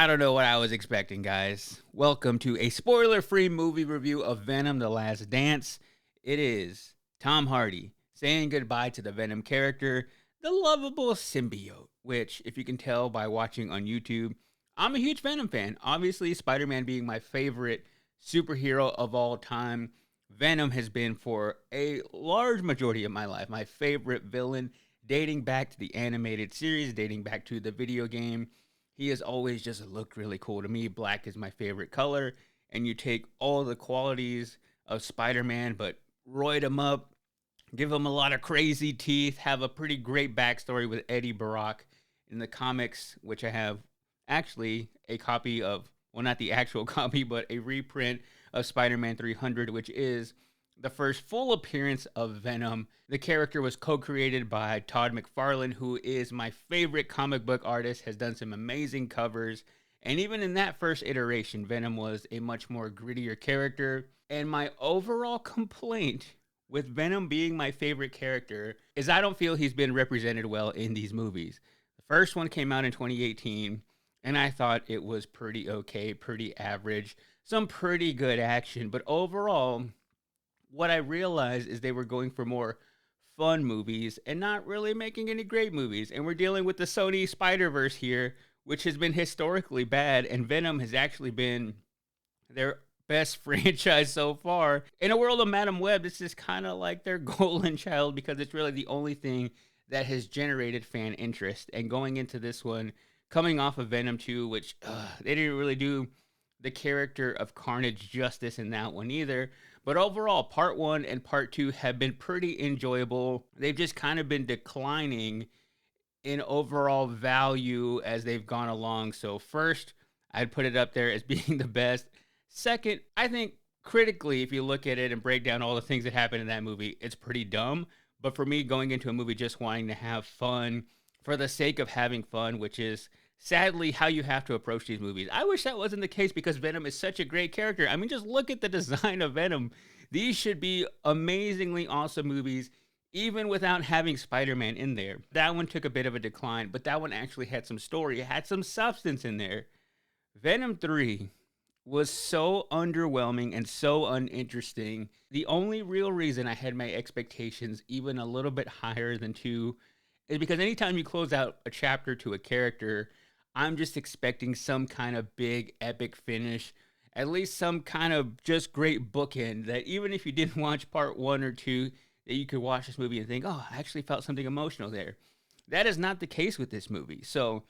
I don't know what I was expecting, guys. Welcome to a spoiler-free movie review of Venom: The Last Dance. It is Tom Hardy saying goodbye to the Venom character, the lovable symbiote, which, if you can tell by watching on YouTube, I'm a huge Venom fan. Obviously, Spider-Man being my favorite superhero of all time, Venom has been for a large majority of my life my favorite villain, dating back to the animated series, dating back to the video game. He has always just looked really cool to me. Black is my favorite color. And you take all the qualities of Spider-Man, but roid him up, give him a lot of crazy teeth, have a pretty great backstory with Eddie Brock in the comics, which I have actually a copy of, well, not the actual copy, but a reprint of Spider-Man 300, which is the first full appearance of Venom. The character was co-created by Todd McFarlane, who is my favorite comic book artist, has done some amazing covers. And even in that first iteration, Venom was a much more grittier character. And my overall complaint with Venom being my favorite character is I don't feel he's been represented well in these movies. The first one came out in 2018, and I thought it was pretty okay, pretty average, some pretty good action. But overall, what I realized is they were going for more fun movies and not really making any great movies. And we're dealing with the Sony Spider-Verse here, which has been historically bad, and Venom has actually been their best franchise so far. In a world of Madam Web, this is kind of like their golden child because it's really the only thing that has generated fan interest. And going into this one, coming off of Venom 2, which they didn't really do the character of Carnage justice in that one either. But overall, part 1 and part 2 have been pretty enjoyable. They've just kind of been declining in overall value as they've gone along. So first, I'd put it up there as being the best. Second, I think critically, if you look at it and break down all the things that happened in that movie, it's pretty dumb. But for me, going into a movie just wanting to have fun for the sake of having fun, which is sadly how you have to approach these movies. I wish that wasn't the case because Venom is such a great character. I mean, just look at the design of Venom. These should be amazingly awesome movies, even without having Spider-Man in there. That one took a bit of a decline, but that one actually had some story. It had some substance in there. Venom 3 was so underwhelming and so uninteresting. The only real reason I had my expectations even a little bit higher than 2 is because anytime you close out a chapter to a character, I'm just expecting some kind of big epic finish, at least some kind of just great bookend that even if you didn't watch part 1 or 2, that you could watch this movie and think, oh, I actually felt something emotional there. That is not the case with this movie. So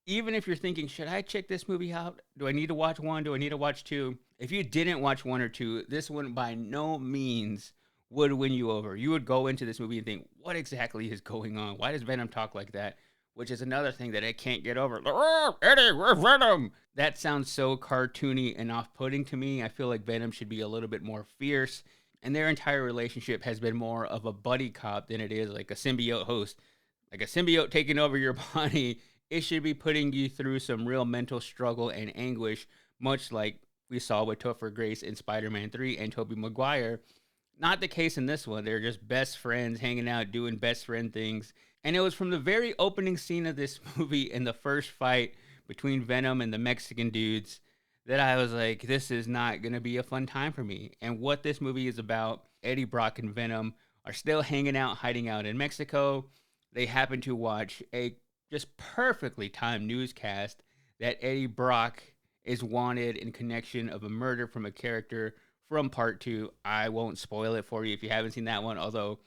even if you're thinking, should I check this movie out? Do I need to watch 1? Do I need to watch 2? If you didn't watch 1 or 2, this one by no means would win you over. You would go into this movie and think, what exactly is going on? Why does Venom talk like that? Which is another thing that I can't get over. Oh, Eddie, we're Venom! That sounds so cartoony and off-putting to me. I feel like Venom should be a little bit more fierce. And their entire relationship has been more of a buddy cop than it is like a symbiote host. Like a symbiote taking over your body, it should be putting you through some real mental struggle and anguish, much like we saw with Topher Grace in Spider-Man 3 and Tobey Maguire. Not the case in this one. They're just best friends hanging out, doing best friend things. And it was from the very opening scene of this movie in the first fight between Venom and the Mexican dudes that I was like, this is not going to be a fun time for me. And what this movie is about, Eddie Brock and Venom are still hanging out, hiding out in Mexico. They happen to watch a just perfectly timed newscast that Eddie Brock is wanted in connection of a murder from a character from part 2. I won't spoil it for you if you haven't seen that one, although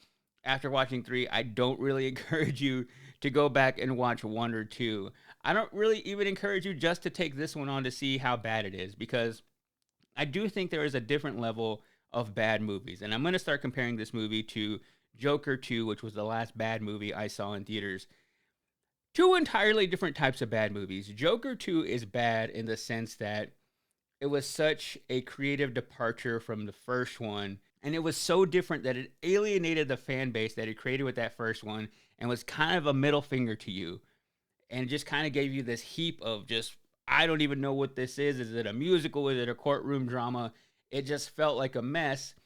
after watching 3, I don't really encourage you to go back and watch 1 or 2. I don't really even encourage you just to take this one on to see how bad it is, because I do think there is a different level of bad movies. And I'm going to start comparing this movie to Joker 2, which was the last bad movie I saw in theaters. 2 entirely different types of bad movies. Joker 2 is bad in the sense that it was such a creative departure from the first one, and it was so different that it alienated the fan base that it created with that first one and was kind of a middle finger to you. And just kind of gave you this heap of just, I don't even know what this is. Is it a musical? Is it a courtroom drama? It just felt like a mess.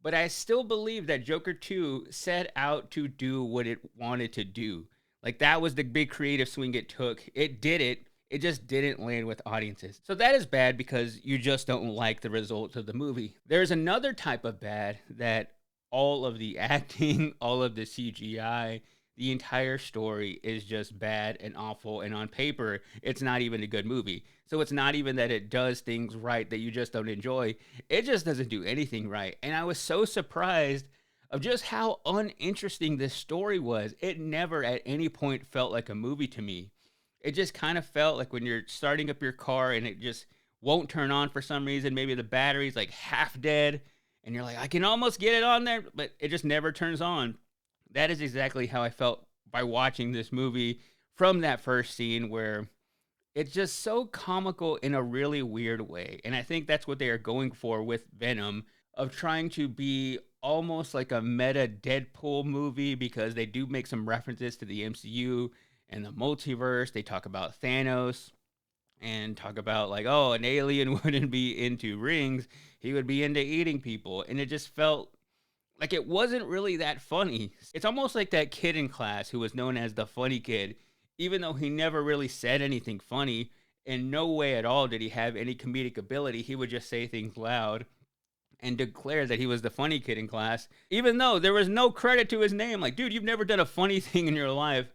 But I still believe that Joker 2 set out to do what it wanted to do. Like, that was the big creative swing it took. It did it. it just didn't land with audiences. So that is bad because you just don't like the results of the movie. There's another type of bad that all of the acting, all of the CGI, the entire story is just bad and awful. And on paper, it's not even a good movie. So it's not even that it does things right that you just don't enjoy. It just doesn't do anything right. And I was so surprised of just how uninteresting this story was. It never at any point felt like a movie to me. It just kind of felt like when you're starting up your car and it just won't turn on for some reason. Maybe the battery's like half dead and you're like, I can almost get it on there, but it just never turns on. That is exactly how I felt by watching this movie from that first scene where it's just so comical in a really weird way. And I think that's what they are going for with Venom, of trying to be almost like a meta Deadpool movie, because they do make some references to the MCU and the multiverse. They talk about Thanos and talk about like, oh, an alien wouldn't be into rings, he would be into eating people. And it just felt like it wasn't really that funny. It's almost like that kid in class who was known as the funny kid, even though he never really said anything funny. In no way at all did he have any comedic ability. He would just say things loud and declare that he was the funny kid in class, even though there was no credit to his name. Like, dude, you've never done a funny thing in your life.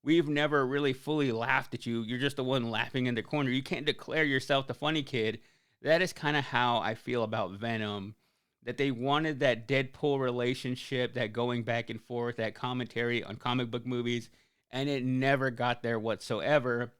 We've never really fully laughed at you. You're just the one laughing in the corner. You can't declare yourself the funny kid. That is kind of how I feel about Venom. That they wanted that Deadpool relationship, that going back and forth, that commentary on comic book movies, and it never got there whatsoever.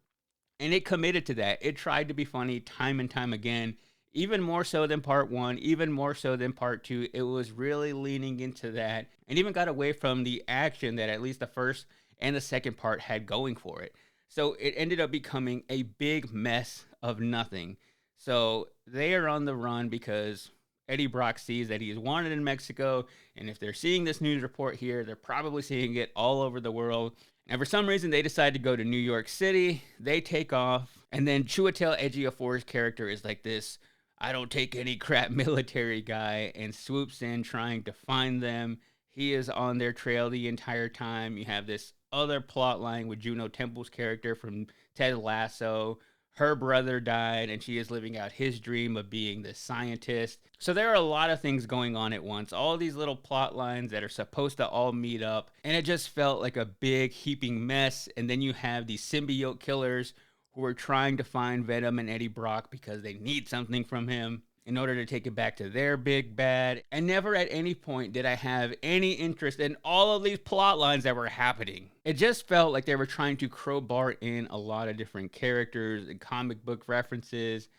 And it committed to that. It tried to be funny time and time again, even more so than part one, even more so than part two. It was really leaning into that and even got away from the action that at least the first and the second part had going for it. So it ended up becoming a big mess of nothing. So they are on the run because Eddie Brock sees that he is wanted in Mexico. And if they're seeing this news report here, they're probably seeing it all over the world. And for some reason, they decide to go to New York City. They take off. And then Chiwetel Ejiofor's character is like this, I don't take any crap military guy, and swoops in trying to find them. He is on their trail the entire time. You have this other plot line with Juno Temple's character from Ted Lasso. Her brother died, and she is living out his dream of being the scientist. So there are a lot of things going on at once. All these little plot lines that are supposed to all meet up, and it just felt like a big heaping mess. And then you have these symbiote killers who are trying to find Venom and Eddie Brock because they need something from him in order to take it back to their big bad. And never at any point did I have any interest in all of these plot lines that were happening. It just felt like they were trying to crowbar in a lot of different characters and comic book references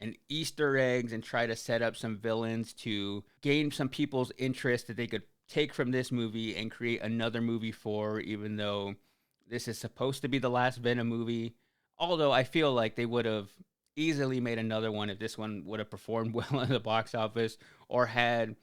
and Easter eggs and try to set up some villains to gain some people's interest that they could take from this movie and create another movie for, even though this is supposed to be the last Venom movie. Although I feel like they would have easily made another one if this one would have performed well in the box office, or had,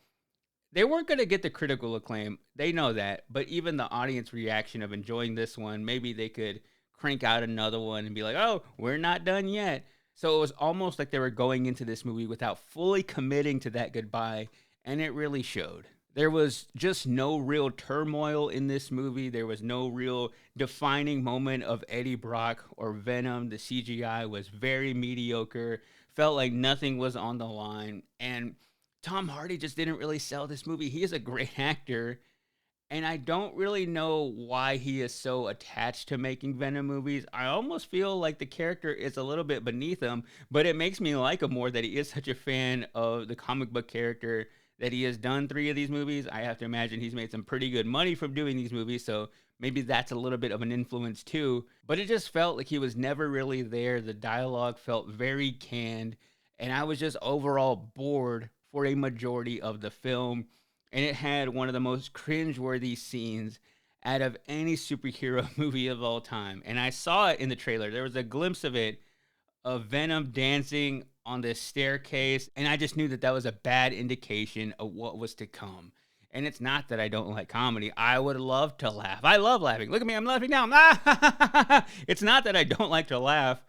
they weren't going to get the critical acclaim. They know that, but even the audience reaction of enjoying this one, maybe they could crank out another one and be like, oh, we're not done yet. So it was almost like they were going into this movie without fully committing to that goodbye, and it really showed. There was just no real turmoil in this movie. There was no real defining moment of Eddie Brock or Venom. The CGI was very mediocre. Felt like nothing was on the line. And Tom Hardy just didn't really sell this movie. He is a great actor. And I don't really know why he is so attached to making Venom movies. I almost feel like the character is a little bit beneath him, but it makes me like him more that he is such a fan of the comic book character, that he has done 3 of these movies. I have to imagine he's made some pretty good money from doing these movies, so maybe that's a little bit of an influence too. But it just felt like he was never really there. The dialogue felt very canned, and I was just overall bored for a majority of the film. And it had one of the most cringeworthy scenes out of any superhero movie of all time. And I saw it in the trailer. There was a glimpse of it, of Venom dancing on this staircase, and I just knew that that was a bad indication of what was to come. And it's not that I don't like comedy. I would love to laugh. I love laughing. Look at me, I'm laughing now. It's not that I don't like to laugh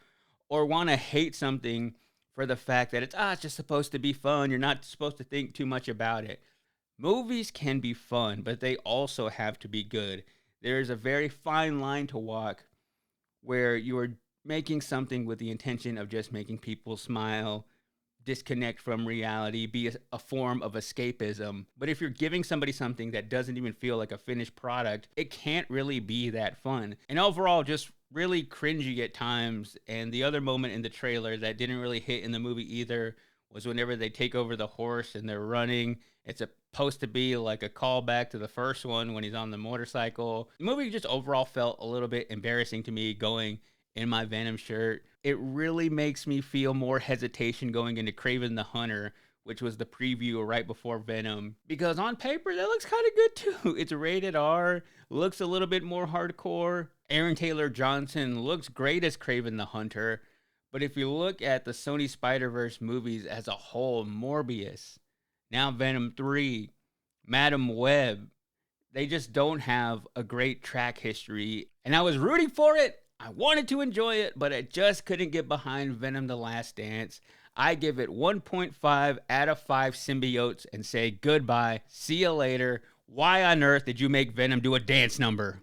or want to hate something for the fact that it's just supposed to be fun. You're not supposed to think too much about it. Movies can be fun, but they also have to be good. There is a very fine line to walk where you are making something with the intention of just making people smile, disconnect from reality, be a form of escapism. But if you're giving somebody something that doesn't even feel like a finished product, it can't really be that fun. And overall, just really cringy at times. And the other moment in the trailer that didn't really hit in the movie either was whenever they take over the horse and they're running. It's supposed to be like a callback to the first one when he's on the motorcycle. The movie just overall felt a little bit embarrassing to me going in my Venom shirt. It really makes me feel more hesitation going into Kraven the Hunter, which was the preview right before Venom, because on paper that looks kind of good too. It's rated R, looks a little bit more hardcore. Aaron Taylor Johnson looks great as Kraven the Hunter, but if you look at the Sony Spider-Verse movies as a whole, Morbius, now Venom 3, Madam Web, they just don't have a great track history. And I was rooting for it. I wanted to enjoy it, but I just couldn't get behind Venom The Last Dance. I give it 1.5 out of 5 symbiotes and say goodbye. See you later. Why on earth did you make Venom do a dance number?